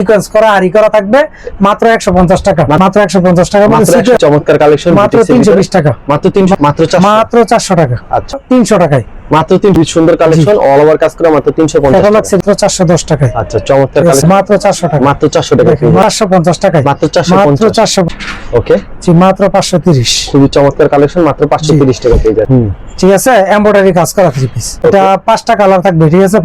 Sequence করা আরি করা থাকবে মাত্র 150 টাকা, মাত্র 150 টাকা। চমৎকার কালেকশন, মাত্র 320 টাকা, মাত্র 300, মাত্র 400 টাকা। আচ্ছা 300 টাকায় মাত্র 300। সুন্দর কালেকশন, অল ওভার কাজ করা, মাত্র 350 টাকা। 410 টাকায়। আচ্ছা চমৎকার কালেকশন, মাত্র 400 টাকা, মাত্র 400 টাকা। 550 টাকায়, মাত্র 450, মাত্র 400। ওকে জি মাত্র 530। খুবই চমৎকার কালেকশন, মাত্র 530 টাকা পেয়ে যাবেন। ঠিক আছে, এমব্রয়ডারি কাজ করা 3 পিস। এটা 5টা কালার থাকবে, ঠিক আছে,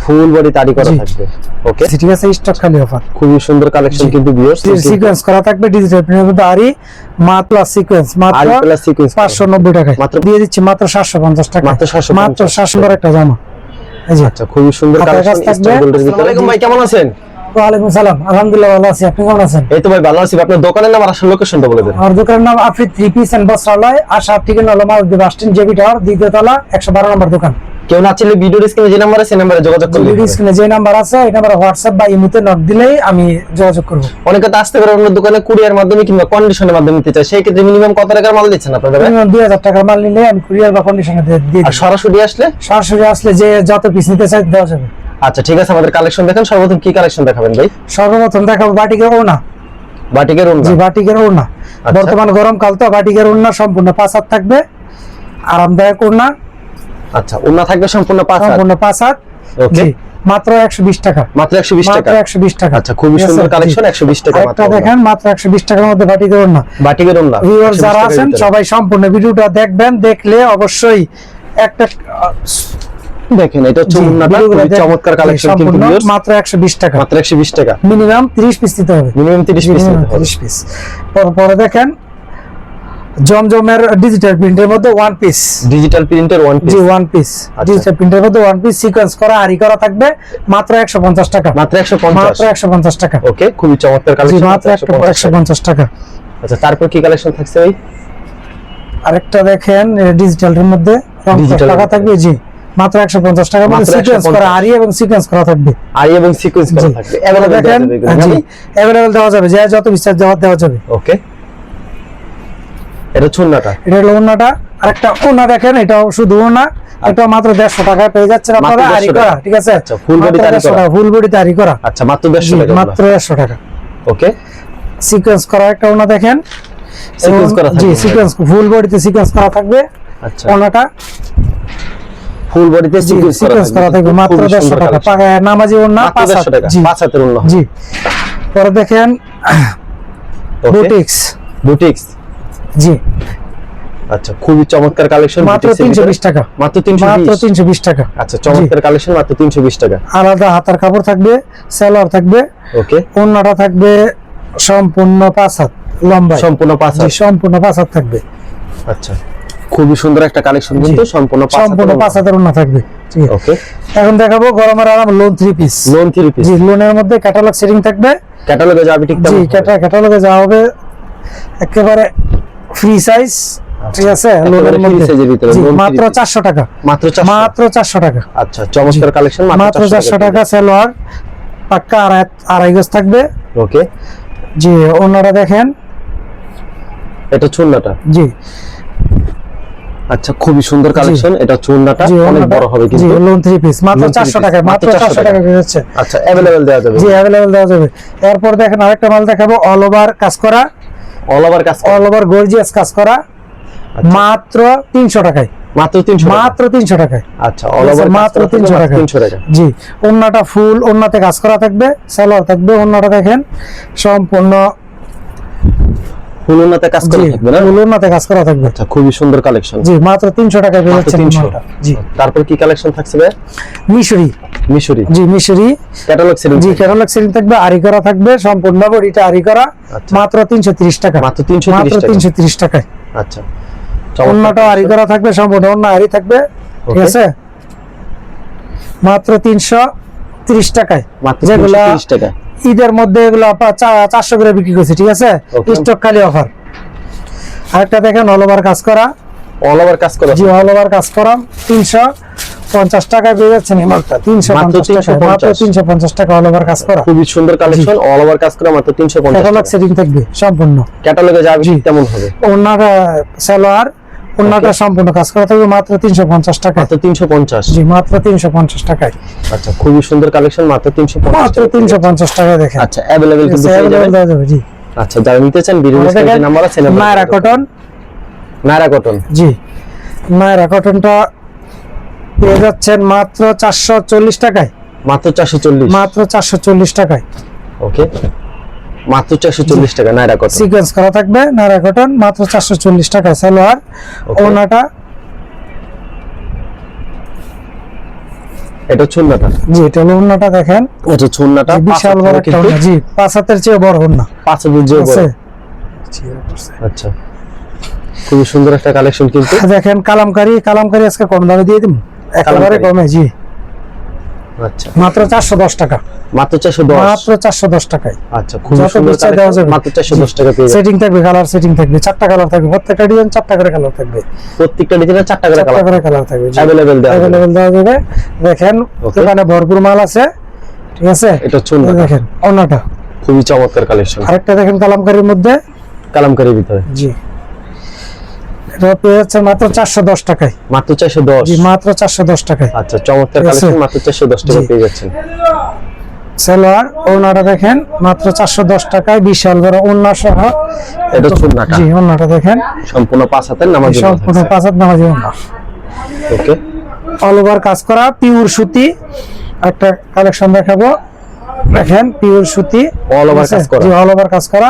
ফুল বডি তারি করা থাকবে। ওকে ঠিক আছে, স্টক খালি অফার। খুবই সুন্দর কালেকশন কিন্তু ভিউয়ার্স, সিকোয়েন্স করা থাকবে ডিজিটাল প্রিন্টের মধ্যে আরি মাত্র সিকোয়েন্স মাত্র 590 টাকায় মাত্র দিয়ে দিচ্ছি, মাত্র 750 টাকা, মাত্র 750, মাত্র 700 একটা জামা। এই যে আচ্ছা খুবই সুন্দর কালেকশন। আসসালামু আলাইকুম ভাই, কেমন আছেন? ওয়ালাইকুম সালাম, আলহামদুলিল্লাহ ভালো আছি, আপনি কেমন আছেন? এই তো ভাই ভালো আছি। আপনার দোকানের নাম আর আসল লোকেশনটা বলে দেন। আমার দোকানের নাম আফরিদ 3 পিস এন্ড বস্ত্রালয়, আশা ঠিকানা হলো মাউদ্দি বাস স্ট্যান্ড, জেবি টাওয়ার, দ্বিতীয় তলা, 112 নম্বর দোকান। কেউ না চাইলে ভিডিও স্ক্রিনে যে নাম্বার আছে সেই নম্বরে যোগাযোগ করলে, ভিডিও স্ক্রিনে যে নাম্বার আছে এই নম্বরে হোয়াটসঅ্যাপ বা ইমোতে নক দিলেই আমি যোগাযোগ করব। অনেকে তো আসতে পারে অন্য দোকানে কুরিয়ার মাধ্যমে কিংবা কন্ডিশনের মাধ্যমে নিতে চায়, সেই ক্ষেত্রে মিনিমাম কত টাকার মাল দিচ্ছেন আপনারা? মিনিমাম 2000 টাকার মাল নিলে আমি কুরিয়ার বা কন্ডিশনে দিয়ে দিই। আর সরাসরি আসলে যে যত পিস নিতে চাই দেওয়া যাবে। আচ্ছা ঠিক আছে, আমাদের কালেকশন দেখেন। সর্বপ্রথম কি কালেকশন দেখাবেন ভাই? সর্বপ্রথম দেখাবো বাটিকের ওড়না। বাটিকের ওড়না? জি বাটিকের ওড়না। বর্তমান গরমকাল তো বাটিকের ওড়না সম্পূর্ণ 5 হাত থাকবে, আরামদায়ক ওড়না। আচ্ছা ওড়না থাকবে সম্পূর্ণ 5 হাত? সম্পূর্ণ 5 হাত। ওকে মাত্র 120 টাকা, মাত্র 120 টাকা, মাত্র 120 টাকা। আচ্ছা খুবই সুন্দর কালেকশন, 120 টাকা মাত্র। এটা দেখেন মাত্র 120 টাকার মধ্যে বাটিকের ওড়না। বাটিকের ওড়না ভিউয়ার যারা আছেন সবাই সম্পূর্ণ ভিডিওটা দেখবেন, দেখলে অবশ্যই একটা দেখেন। এটা হচ্ছে ওড়নাটা, খুবই চমৎকার কালেকশন কিন্তু ভিউয়ার্স, মাত্র 120 টাকা, মাত্র 120 টাকা। মিনিমাম 30 পিস নিতে হবে, মিনিমাম 30 পিস নিতে হবে। 30 পিস। পরে দেখেন জমজমের ডিজিটাল প্রিন্টের মধ্যে ওয়ান পিস, ডিজিটাল প্রিন্টের ওয়ান পিস। জি ওয়ান পিস ডিজিটাল প্রিন্টের মধ্যে ওয়ান পিস সিকোয়েন্স করা আরি করা থাকবে মাত্র 150 টাকা, মাত্র 150, মাত্র 150 টাকা। ওকে খুবই চমৎকার কালেকশন, মাত্র 150 টাকা। আচ্ছা তারপর কি কালেকশন থাকছে ভাই? আরেকটা দেখেন ডিজিটালের মধ্যে রং টাকা থাকবে, জি মাত্র 150 টাকা। মানে সিকোয়েন্স করা আরি এবং সিকোয়েন্স করা থাকবে, আরি এবং সিকোয়েন্স করা থাকবে। अवेलेबल দেখেন, জি अवेलेबल দেওয়া যাবে, যে যত বিশ্বাস দেওয়া যাবে। ওকে এটা ওড়নাটা, এটা হলো ওড়নাটা। আরেকটা ওড়না দেখেন, এটাও শুধু ওড়না, এটা মাত্র 150 টাকায় পেয়ে যাচ্ছেন আপনারা আরি করা, ঠিক আছে? আচ্ছা ফুল বডি আরি করা, ফুল বডি আরি করা। আচ্ছা মাত্র 150 টাকা, মাত্র 150 টাকা। ওকে সিকোয়েন্স করা একটা ওড়না দেখেন, সিকোয়েন্স করা থাকবে, জি সিকোয়েন্স ফুল বডিতে সিকোয়েন্স করা থাকবে। আচ্ছা ওড়নাটা ফুল বডিতে সিকোয়েন্স করা থাকবে, মাত্র 150 টাকা। পাকা নামাজি ওড়না 5 টাকা, 5 হাতের ওড়না। জি পরে দেখেন বুটিক্স, বুটিক্স, জি আচ্ছা খুবই চমৎকার কালেকশন, মাত্র 320 টাকা, মাত্র 320 টাকা। আচ্ছা চমৎকার কালেকশন, মাত্র 320 টাকা। আলাদা হাতার কাপড় থাকবে, সালোয়ার থাকবে। ওকে ওড়নাটা থাকবে সম্পূর্ণ 5 হাত লম্বা, সম্পূর্ণ 5 হাত, সম্পূর্ণ 5 হাত থাকবে। আচ্ছা খুবই সুন্দর একটা কালেকশন কিন্তু সম্পূর্ণ 5 হাতের ওড়না থাকবে। ওকে এখন দেখাবো গরমের আরাম লোন 3 পিস। লোন 3 পিস, জি লোনের মধ্যে ক্যাটালগ সেটিং থাকবে, ক্যাটালগে যাবে ঠিক জি ক্যাটালগে যাওয়া হবে একেবারে ফ্রি সাইজ, ঠিক আছে? লোনের মধ্যে মাত্র 400 টাকা, মাত্র 400 টাকা। আচ্ছা চমৎকার কালেকশন, মাত্র 400 টাকা। সালোয়ার পাক্কা আড়াই গজ থাকবে। ওকে জি ওড়নাটা দেখেন, এটা ওড়নাটা, জি আচ্ছা খুবই সুন্দর কালেকশন। এটা ওড়নাটা অনেক বড় হবে কিন্তু, জি লোন 3 পিস মাত্র 400 টাকা, মাত্র 400 টাকা পেয়ে যাচ্ছে। আচ্ছা अवेलेबल দেওয়া যাবে, জি अवेलेबल দেওয়া যাবে। এরপর দেখেন আরেকটা মাল দেখাবো, অল ওভার কাজ করা, অল ওভার কাজ, অল ওভার গর্জিয়াস কাজ করা, মাত্র 300 টাকায়, মাত্র 300, মাত্র 300 টাকায়। আচ্ছা অল ওভার মাত্র 300 টাকা, 300 টাকা। জি ওড়নাটা ফুল ওড়নাতে কাজ করা থাকবে, সালোয়ার থাকবে। ওড়নাটা দেখেন সম্পূর্ণ ফুল ওড়নাতে কাজ করা থাকবে না, ফুল ওড়নাতে কাজ করা থাকবে। আচ্ছা খুবই সুন্দর কালেকশন, জি মাত্র 300 টাকায় পেয়ে যাচ্ছেন মালটা। জি তারপর কি কালেকশন থাকছে ভাই? মিশরি, মিশরি, জি মিশরি ক্যাটালগ সেটিং, জি ক্যাটালগ সেটিং থাকবে, আরি করা থাকবে, সম্পূর্ণ বডিটা আরি করা, মাত্র 330 টাকা, মাত্র 330 টাকায়। আচ্ছা ওড়নাটা আরি করা থাকবে, সম্পূর্ণ ওড়না আরি থাকবে, ঠিক আছে? মাত্র 330 টাকায়। মাত্র যেগুলা 330 টাকা ঈদের মধ্যে এগুলো 400 করে বিক্রি করছে, ঠিক আছে? স্টক খালি অফার। আরেকটা দেখেন অল ওভার কাজ করা, অল ওভার কাজ করা, জি অল ওভার কাজ করা 350 টাকায় পেয়ে যাচ্ছেন এই মালটা। 350 টাকা, মাত্র 350 টাকা অল ওভার কাজ করা। খুবই সুন্দর কালেকশন, অল ওভার কাজ করা, মাত্র 350 ক্যাটালগ টাকা। সেটিং থাকবে সম্পূর্ণ, ক্যাটালগে যাবে কেমন হবে? ওনার সালোয়ার ওন্নাটা সম্পূর্ণ কাজ করা থাকবে মাত্র 350 টাকা। মাত্র 350। জি মাত্র 350 টাকায়। আচ্ছা খুবই সুন্দর কালেকশন, মাত্র 350 মাত্র 350 টাকায় দেখেন। আচ্ছা अवेलेबल কিন্তু পেয়ে available যাবেন। দেওয়া যাবে জি। আচ্ছা যারা নিতে চান ভিডিও স্ক্রিনে নাম্বার আছে, নায়রা কটন। নায়রা কটন, জি নায়রা কটনটা পেয়ে যাচ্ছেন মাত্র 440 টাকায়। মাত্র 440। মাত্র 440 টাকায়। ওকে মাত্র 440 টাকা নায়রা কটন। সিকোয়েন্স করা থাকবে নায়রা কটন মাত্র 440 টাকায়। সালোয়ার ওনাটা, এটা ছুন্নাটা। জি এটা হলো ওনাটা দেখেন, এটা ছুন্নাটা বিশাল বড় একটা ওনা। জি 5 হাতের চেয়ে বড় ওনা, 5 হাতের চেয়ে বড়। আচ্ছা খুবই সুন্দর একটা কালেকশন কিন্তু দেখেন। কালামকারী আজকে কম দামে দিয়ে দিন, একেবারে কমে। জি আচ্ছা মাত্র 410 টাকা। মাত্র 410। মাত্র 410 টাকায়। আচ্ছা খুবই সুন্দর কালেকশন, মাত্র 410 টাকা পেয়ে যাবেন। সেটিং থাকবে, কালার সেটিং থাকবে, 4টা কালার থাকবে, প্রত্যেকটা ডিজাইন 4টা করে কালার থাকবে। প্রত্যেকটা ডিজাইনে 4টা করে কালার থাকবে। अवेलेबल দেওয়া যাবে। দেখেন দোকানে ভরপুর মাল আছে, ঠিক আছে। এটা ছুন্না দেখেন ওনাটা খুবই চমৎকার কালেকশন। আরেকটা দেখেন কালামকারীর মধ্যে, কালামকারীর ভিতরে। জি এটা পেয়ে যাচ্ছে মাত্র 410 টাকায়। মাত্র 410। জি মাত্র 410 টাকায়। আচ্ছা চমৎকার কালেকশন, মাত্র 410 টাকা পেয়ে যাচ্ছেন। সালোয়ার ওনাটা দেখেন মাত্র 410 টাকায়, বিশাল বড় ওন্না সহ। এটা ছুন্নাটা। জি ওন্নাটা দেখেন সম্পূর্ণ 5 হাতের নামাজি ওন্না। সম্পূর্ণ 5 হাত নামাজি ওন্না। ওকে অল ওভার কাজ করা পিওর সুতি একটা কালেকশন দেখাবো। দেখেন পিওর সুতি অল ওভার কাজ করা। জি অল ওভার কাজ করা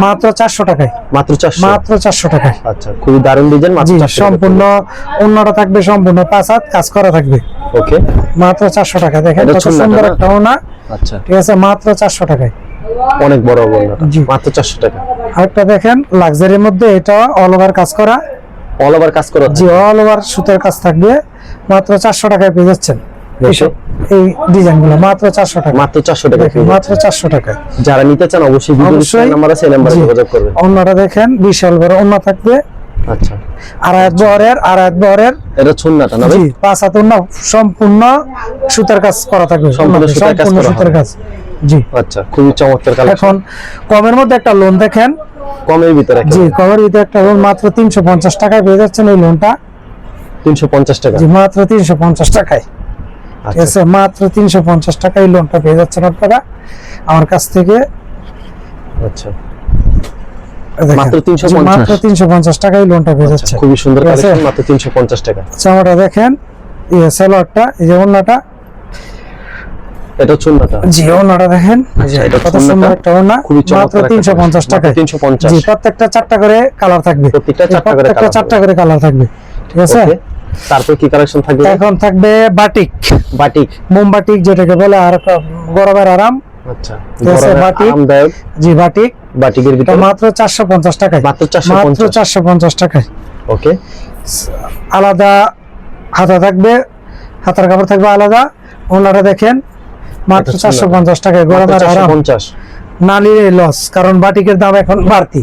মাত্র 400 টাকায়। মাত্র 400। মাত্র 400 টাকায়। আচ্ছা খুবই দারুণ ডিজাইন, মাত্র জি 400। সম্পূর্ণ ওন্নাটা থাকবে সম্পূর্ণ 5 হাত কাজ করা থাকবে। ওকে মাত্র 400 টাকা। দেখেন এটা কত ছুন্নাটা সুন্দর না? একটা ওন্না, আচ্ছা ঠিক আছে মাত্র 400 টাকায়। অনেক বড় ওন্নাটা, জি। মাত্র 400 টাকা। আরেকটা দেখেন লাক্সারির মধ্যে, এটা অল ওভার কাজ করা। অল ওভার কাজ করা। জি অল ওভার সুতার কাজ থাকবে, মাত্র 400 টাকায় পেয়ে যাচ্ছেন। এইসব এই ডিজাইনগুলো মাত্র 400 টাকা। মাত্র 400 টাকা দেখেন পেয়ে মাত্র যাচ্ছেন। 400 টাকায়। যারা নিতে চান অবশ্যই ভিডিও স্ক্রিনে নাম্বার আছে, এই নাম্বারে জি। যোগাযোগ করবেন। ওন্নাটা দেখেন বিশাল বড় ওন্না থাকবে, আচ্ছা আড়াই বহরের। এটা ছুন্নাটা না ভাই? জি 5 হাত ওন্না সম্পূর্ণ সুতার কাজ করা থাকবে। সম্পূর্ণ সুতার কাজ করা সুতার হবে। কাজ। জি আচ্ছা খুবই চমৎকার কালেকশন। এখন কমের মধ্যে একটা লোন দেখেন। কমের ভিতরে জি কমের ভিতরে একটা লোন মাত্র 350 টাকায় পেয়ে যাচ্ছেন এই লোনটা। 350 টাকা। জি মাত্র 350 টাকায়। ঠিক আচ্ছা আছে মাত্র 350 টাকায় এই লোনটা পেয়ে যাচ্ছেন আপনারা আমার কাছ থেকে। আচ্ছা দেখেন, মাত্র 350 জি, মাত্র 350 টাকায় এই লোনটা পেয়ে যাচ্ছে। খুবই সুন্দর ঠিক আছে? কালেকশন, মাত্র 350 টাকা। জামাটা দেখেন, সালোয়ারটা এই যে ওন্নাটা। এটা ছুন্নাটা। জি ওন্নাটা দেখেন, আচ্ছা, এটা কত ছুন্নাটা। সুন্দর একটা ওন্না, খুবই মাত্র চমৎকার একটা 350 টাকায়। 350। জি প্রত্যেকটা 4টা করে কালার থাকবে। প্রত্যেকটা 4টা করে প্রত্যেকটা colour 4টা করে কালার থাকবে। ঠিক আছে। ওকে তারপর কি কালেকশন থাকবে? এখন থাকবে বাটিক, বাটিক। মোমবাটিক যেটাকে বলে, আর গরমের আরাম। আচ্ছা ঠিক আছে, গরমে বাটিক। আরামদায়ক জি বাটিক, বাটিকের এটা ভিতরে মাত্র 450 টাকায়। মাত্র 450। মাত্র 450 টাকায়। ওকে আলাদা হাতা থাকবে, হাতার কাপড় থাকবে আলাদা। ওনাটা দেখেন মাত্র এটা 450 টাকায়। গরমের আরাম, 450। নালির লস, কারণ বাটিকের দাম এখন বাড়তি।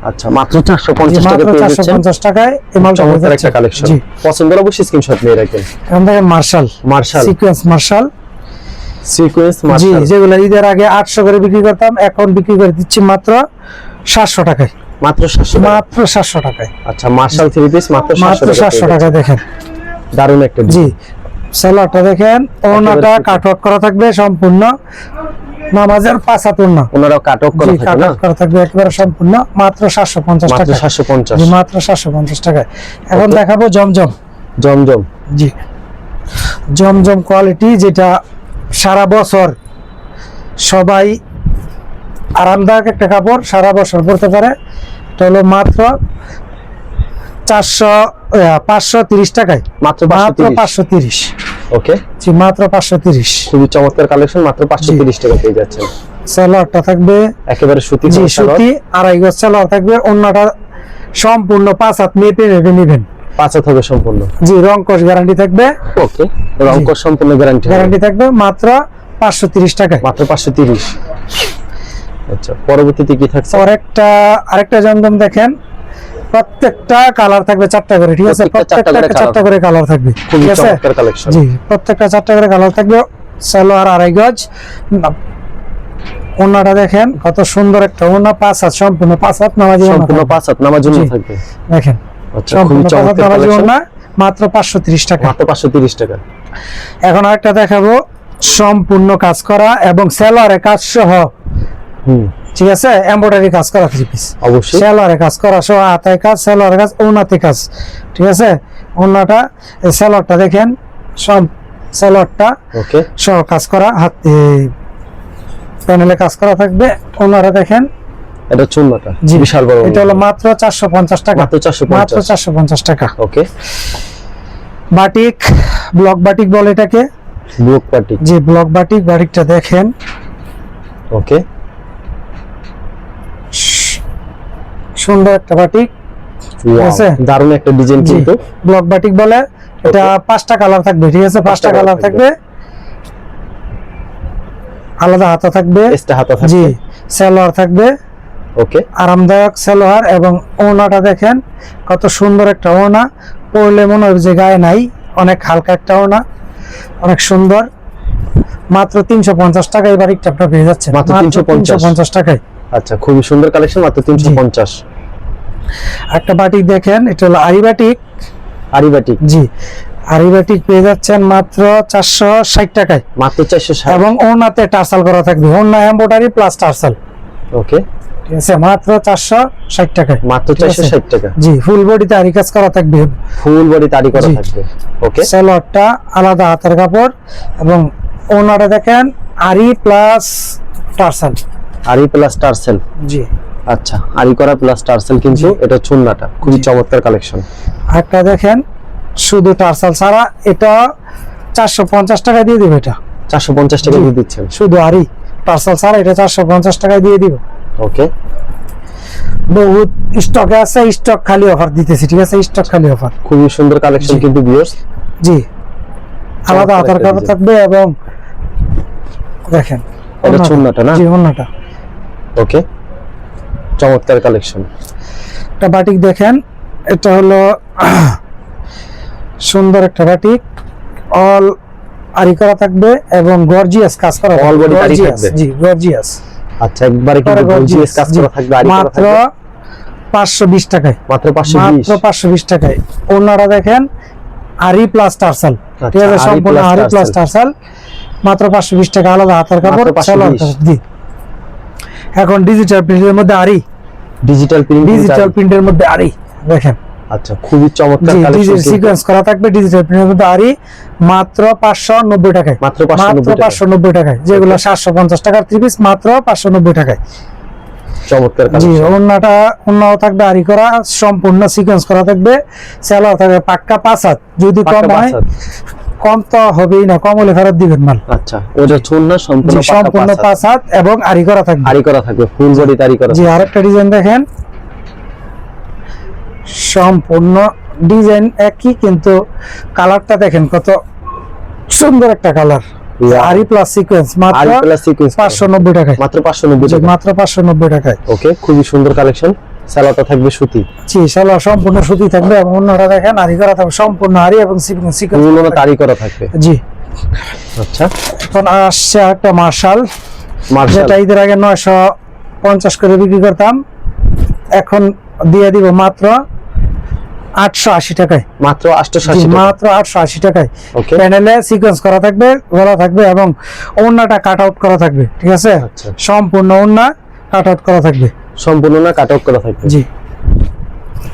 আচ্ছা মাত্র 450 টাকা মাত্র পেয়ে যাচ্ছেন। 450 টাকায় এই মালটা পেয়ে চমৎকার যাচ্ছে। একটা কালেকশন। জি পছন্দ হলে অবশ্যই স্ক্রিনশট নিয়ে রাখবেন। এখন দেখেন marshal, marshal sequence marshal. Sequence জি মার্শাল। যেগুলো ঈদের আগে 800 করে বিক্রি করতাম, এখন বিক্রি করে দিচ্ছি মাত্র 700 টাকায়। মাত্র 700 টাকা। মাত্র 700 টাকায়। আচ্ছা মার্শাল 3 পিস মাত্র মাত্র 700 টাকায় দেখেন। দারুণ একটা জি সালোয়ারটা দেখেন, ওনাটা সুতি। কাটওয়ার্ক করা থাকবে সম্পূর্ণ, নামাজের 5 হাত ওন্না। ওনারাও কাটক করা জি থাকে না? কাটওয়ার্ক করা থাকবে একেবারে সম্পূর্ণ, মাত্র 750 মাত্র টাকা। 750। জি মাত্র 750 টাকায়। এখন Okay. দেখাবো জমজম। জমজম। জি জমজম কোয়ালিটি, যেটা সারা বছর সবাই আরামদায়ক একটা কাপড়, সারা বছর পরতে পারে। এটা হলো মাত্র 530 টাকায়। মাত্র মাত্র 530। 530। ওকে জি মাত্র 530। খুবই চমৎকার কালেকশন, মাত্র 530 টাকা পেয়ে যাচ্ছেন। সালোয়ারটা থাকবে একেবারে সুতি জি সালোয়ার। সুতি, আড়াই গজ সালোয়ার থাকবে। ওন্নাটা সম্পূর্ণ 5 হাত মেপে মেপে নেবেন। 5 হাত হবে সম্পূর্ণ। জি রং কস গ্যারান্টি থাকবে। ওকে রংকশ সম্পূর্ণ গ্যারান্টি। গ্যারান্টি থাকবে মাত্র 530 টাকায়। মাত্র 530। আচ্ছা পরবর্তীতে কি থাকছে? আরেকটা জমজম দেখেন, প্রত্যেকটা কালার থাকবে 4টা করে। ঠিক আছে, প্রত্যেকটা 4টা করে প্রত্যেকটা 4টা করে কালার থাকবে। খুবই ঠিক আছে চমৎকার কালেকশন। জি প্রত্যেকটা 4টা করে কালার থাকবে। সালোয়ার আড়াই গজ। ওন্নাটা দেখেন কত সুন্দর একটা ওন্না, 5 হাত সম্পূর্ণ 5 হাত নামাজি ওন্না সম্পূর্ণ থাকবে। 5 হাত নামার জন্য জি। থাকবে। দেখেন আচ্ছা, খুবই সম্পূর্ণ চমৎকার পাঁচাত নামাজি collection। ওড়না, মাত্র 530 টাকা। মাত্র 530 টাকা। এখন আরেকটা দেখাবো, সম্পূর্ণ কাজ করা এবং সেলারে কাজ সহ, ঠিক আছে, এমব্রয়ডারি কাজ করা 3 পিস, অবশ্যই সেলারে কাজ করা সহ, হাতায় কাজ, সেলারে কাজ, ওড়নাতে কাজ, ঠিক আছে। ওড়নাটা, এই সেলারটা দেখেন, সব সেলারটা ওকে সহ কাজ করা, হাতে প্যানেলে কাজ করা থাকবে। ওড়নাটা দেখেন, এটা চুন্নাটা জি, বিশাল বড়। এটা হলো মাত্র 450 টাকা, মাত্র 450 মাত্র 450 টাকা। ওকে বাটিক, ব্লক বাটিক বলে এটাকে, ব্লক পার্টি। যে ব্লক বাটিক, বাটিকটা দেখেন, ওকে সুন্দর একটা বাটিক, ওয়াও, আছে? দারুণ একটা ডিজাইন জি, কিন্তু। ব্লক বাটিক বলে। এটা 5টা কালার থাকবে, ঠিক আছে, 5টা পাঁচটা কালার colour থাকবে, আলাদা হাতা থাকবে, এক্সট্রা হাতা জি, থাকবে। সালোয়ার থাকবে, ওকে আরামদায়ক সালোয়ার। এবং ওড়নাটা দেখেন কত সুন্দর একটা ওড়না, পরলে মনে হয় যে গায়ে নাই, অনেক হালকা একটা ওড়না, অনেক সুন্দর। মাত্র 350 টাকায় এই বাটিকটা আপনারা পেয়ে যাচ্ছেন, মাত্র 350 টাকায়। আচ্ছা, খুবই সুন্দর কালেকশন, মাত্র 350। একটা বাটিক দেখেন, এটা হলো আরি বাটিক, আরি বাটিক, জি, আরি বাটিক পেয়ে যাচ্ছেন মাত্র 460 টাকায়, মাত্র 460। এবং ওড়নাতে টার্সাল করা থাকবে, ওড়না এমব্রয়ডারি প্লাস টার্সাল, ওকে ঠিক আছে, মাত্র 460 টাকায়, মাত্র ঠিক আছে? 460 টাকা। জি, ফুল বডিতে আরি কাজ করা থাকবে, ফুল বডি তারি করা জি। থাকবে। ওকে সালোয়ারটা আলাদা হাতের কাপড়, এবং ওড়নাটা দেখেন আরি প্লাস টার্সাল, আরি প্লাস টার্সেল। জি। আচ্ছা, আরি করা প্লাস টার্সেল কিন্তু, জি। এটা চুন্নাটা খুবই চমৎকার কালেকশন। একটা দেখেন শুধু টার্সাল ছাড়া, এটা 450 টাকা দিয়ে দিবে, এটা 450 টাকা জি। দিয়ে দিচ্ছেন। শুধু আরি টার্সাল ছাড়া এটা 450 টাকায় দিয়ে দিব। ওকে বহুত স্টকে আছে, স্টক খালি অফার দিতেছি, ঠিক আছে, স্টক খালি অফার, খুবই সুন্দর কালেকশন জি। কিন্তু ভিউয়ার্স। জি, আলাদা চমৎকার হাতের একটা কাপড় design। থাকবে, এবং দেখেন এটা ওড়নাটা, চুন্নাটা না? জি, ওড়নাটা। ওকে চমৎকার কালেকশন। একটা বাটিক দেখেন, এটা হলো সুন্দর একটা বাটিক, অল আরি করা থাকবে এবং গর্জিয়াস কাজ করা All body আরি গর্জিয়াস, থাকবে। জি, গর্জিয়াস, আচ্ছা, একবারে কিন্তু গর্জিয়াস কাজ করা থাকবে, আরি করা মাত্র থাকবে। 520 টাকায়, মাত্র 520। মাত্র 520 টাকায়। ওড়নাটা দেখেন আরি প্লাস টার্সাল, ঠিক আছে, আরি সম্পূর্ণ plus আরি প্লাস tarsal। টার্সাল, মাত্র 520 টাকা, আলাদা হাতের কাপড়, মাত্র 520। সালোয়ার কাজ, জি। এখন ডিজিটাল প্রিন্টের মধ্যে আরি, ডিজিটাল প্রিন্ট। ডিজিটাল প্রিন্টের মধ্যে আরি দেখেন, আচ্ছা, খুবই চমৎকার জি, কালেকশন ডিজিটাল সিকোয়েন্স করা থাকবে, ডিজিটাল প্রিন্টের মধ্যে আরি, মাত্র 590 টাকায়, মাত্র 590 টাকা। 590 টাকায়, যেগুলো 750 টাকার 3 পিস, মাত্র 590 টাকায়। চমৎকার জি, কালেকশন। ওড়নাও থাকবে আরি করা, সম্পূর্ণ সিকোয়েন্স করা থাকবে, সালোয়ার থাকবে পাক্কা 5 হাত, যদি কম হয়, কম তো হবেই না, কম হলে ফেরত দিবেন মাল। আচ্ছা, ওটা চুন্না জি, সম্পূর্ণ সম্পূর্ণ 5 হাত এবং আরি করা থাকবে। আরি করা থাকবে, ফুল বডি তারি করা। জি, আরেকটা ডিজাইন দেখেন, সম্পূর্ণ ডিজাইন একই, কিন্তু কালারটা দেখেন কত সুন্দর একটা কালার, Wow. আরি প্লাস সিকোয়েন্স, মাত্র আরি প্লাস সিকোয়েন্স 590 টাকায়, মাত্র 590 জি, টাকা। মাত্র 590 টাকায়। ওকে, খুবই সুন্দর কালেকশন। সালোয়ারটা থাকবে সুতি, জি, সালোয়ার সম্পূর্ণ সুতি থাকবে, এবং অন্যটা দেখেন আরি করা থাকবে, সম্পূর্ণ আরি এবং ফুল সিকোয়েন্স, তারি করা থাকবে। জি। আচ্ছা, এখন আসছে একটা মার্শাল, মার্শাল। যেটা ঈদের আগে 950 করে বিক্রি করতাম, এখন দিয়ে দিব মাত্র 880 টাকায়, মাত্র জি, 880 টাকা। মাত্র 880 টাকায়। ওকে প্যানেলে সিকোয়েন্স করা থাকবে, গলা থাকবে, এবং ওড়নাটা কাট আউট করা থাকবে, ঠিক আছে, আচ্ছা, সম্পূর্ণ ওড়না কাট আউট করা থাকবে, সম্পূর্ণ না কাট আউট করা থাকবে। জি।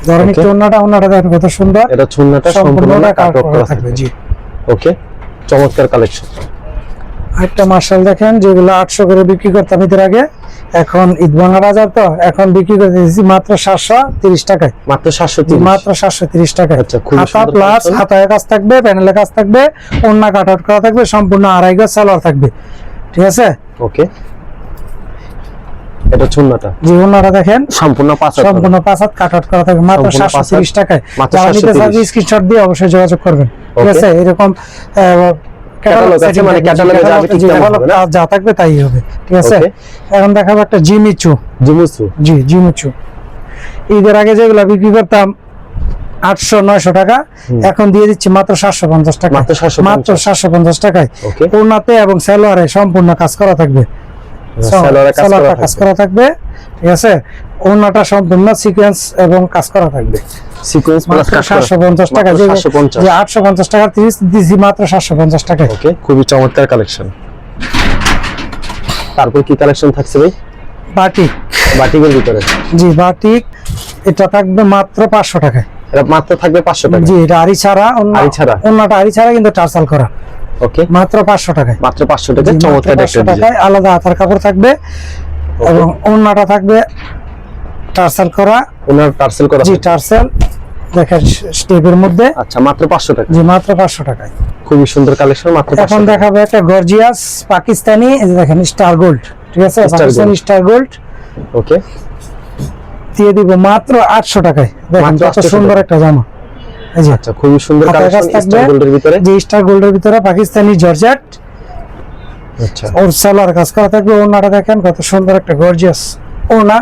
ধরেন Okay. একটু ওড়নাটা দেখেন কত সুন্দর, এটা চুন্নাটা সম্পূর্ণ সম্পূর্ণ না কাট কাট আউট করা করা থাকবে, থাকবে। জি। ওকে, চমৎকার কালেকশন। একটা মার্শাল দেখেন, যেগুলো 800 করে বিক্রি করতাম ঈদের আগে, এখন ঈদ ভাঙা বাজার তো, এখন বিক্রি করে দিয়েছি মাত্র 730 টাকায়, মাত্র 730। মাত্র 730 টাকায়। আচ্ছা, খুবই হাতা সুন্দর প্লাস collection। হাতায় কাজ থাকবে, প্যানেলে কাজ থাকবে, ওড়না কাট আউট করা থাকবে, সম্পূর্ণ আড়াই গজ সালোয়ার থাকবে, ঠিক আছে। ওকে, এটা চুন্নাটা জি, ওড়নাটা দেখেন সম্পূর্ণ 5 হাত। সম্পূর্ণ 5 হাত কাট আউট করা থাকবে, মাত্র সম্পূর্ণ 5 730 টাকায়। মাত্র যারা নিতে 730 চান স্ক্রিনশট দিয়ে অবশ্যই যোগাযোগ করবেন, ঠিক Okay. আছে। এরকম Catalog আছে, মানে catalog এ যা হবে ঠিক তেমন হবে না? যা থাকবে তাই হবে, ঠিক আছে। Okay. এখন দেখাবো একটা জিমিচু, জিমিসু। জি, জিমিচু। ঈদের আগে যেগুলো বিক্রি করতাম 800-900 টাকা, এখন দিয়ে দিচ্ছি মাত্র 750 টাকা, মাত্র 750 মাত্র 750 টাকায়। ওকে, ওড়নাতে এবং সালোয়ারে সম্পূর্ণ কাজ করা থাকবে, সালোয়ারে কাজ করা সালোয়ারটা কাজ থাকবে। করা থাকবে, ঠিক আছে। ওড়নাটা সম্পূর্ণ সিকোয়েন্স এবং কাজ করা থাকবে, সিকোয়েন্স প্লাস মাত্র কাজ করা 750 টাকা, মাত্র যে 750 850 টাকা 30 দিছি মাত্র 750 টাকায়। ওকে, খুবই চমৎকার কালেকশন। তারপর কি কালেকশন থাকছে ভাই? বাটিক, বাটিকের ভিতরে, জি বাটিক, এটা থাকবে মাত্র 500 টাকায়। এটা মাত্র থাকবে 500 টাকা। জি, এটা আড়ি ছাড়া, আড়ি ছাড়া? অন্যটা আড়ি ছাড়া কিন্তু টার্সাল করা, ওকে, মাত্র 500 টাকায়। মাত্র 500 টাকা, জি, মাত্র চমৎকার একটা 500 ডিজাইন। টাকায় আলাদা হাতার কাপড় থাকবে এবং অন্যটা থাকবে টার্সাল করা। ওনার পার্সেল করা? জি, টার্সেল দেখেন স্টেপের মধ্যে। আচ্ছা, মাত্র 500 টাকা। জি, মাত্র 500 টাকায়। খুবই সুন্দর কালেকশন, মাত্র 500 এখন টাকা। দেখাবো একটা গর্জিয়াস পাকিস্তানি, এই যে দেখেন স্টার গোল্ড, ঠিক আছে, Star Pakistani gold। Star gold ওকে, দিয়ে দিব মাত্র 800 টাকায়। দেখেন মাত্র কত 800 সুন্দর টাকা। একটা জামা, এই যে আচ্ছা, খুবই সুন্দর হাতের কাজ কালেকশন থাকবে। স্টার গোল্ডের ভিতরে। যে স্টার গোল্ডের ভিতরে পাকিস্তানি জর্জেট, আচ্ছা, ওর সালোয়ার কাজ করা থাকবে। ওড়নাটা দেখেন কত সুন্দর একটা গর্জিয়াস ওড়না।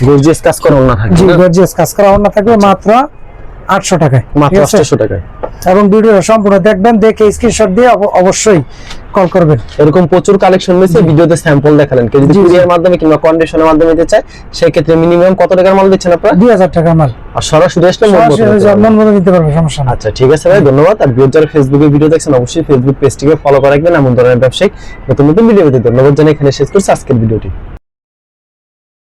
গর্জিয়াস কাজ করা ওনা থাকবে জি, না? গর্জিয়াস কাজ করা ওড়না থাকবে মাত্র 800 টাকায়, মাত্র ঠিক আছে? 800 টাকায়। এবং ভিডিওটা সম্পূর্ণ দেখবেন, দেখে স্ক্রিনশট দিয়ে অবশ্যই কল করবেন। এরকম প্রচুর কালেকশন রয়েছে, ভিডিওতে স্যাম্পল দেখালেন। কেউ যদি জি, জি। কুরিয়ার মাধ্যমে কিংবা কন্ডিশনের মাধ্যমে নিতে চায়, সেই ক্ষেত্রে মিনিমাম কত টাকার মাল দিচ্ছেন আপনারা? 2000 টাকা মাল, আর সরাসরি আসলে মন মতো নিতে পারবেন। মন মতো নিতে পারবে, সমস্যা না। আচ্ছা, ঠিক আছে ভাই, ধন্যবাদ। আর ভিডিও যারা ফেসবুকে ভিডিও দেখছেন, অবশ্যই ফেসবুক পেজটিকে ফলো করে রাখবেন এমন ধরনের ব্যবসায়িক নতুন নতুন ভিডিও পেতে। ধন্যবাদ জানিয়ে এখানে শেষ করছি আজকের ভিডিওটি।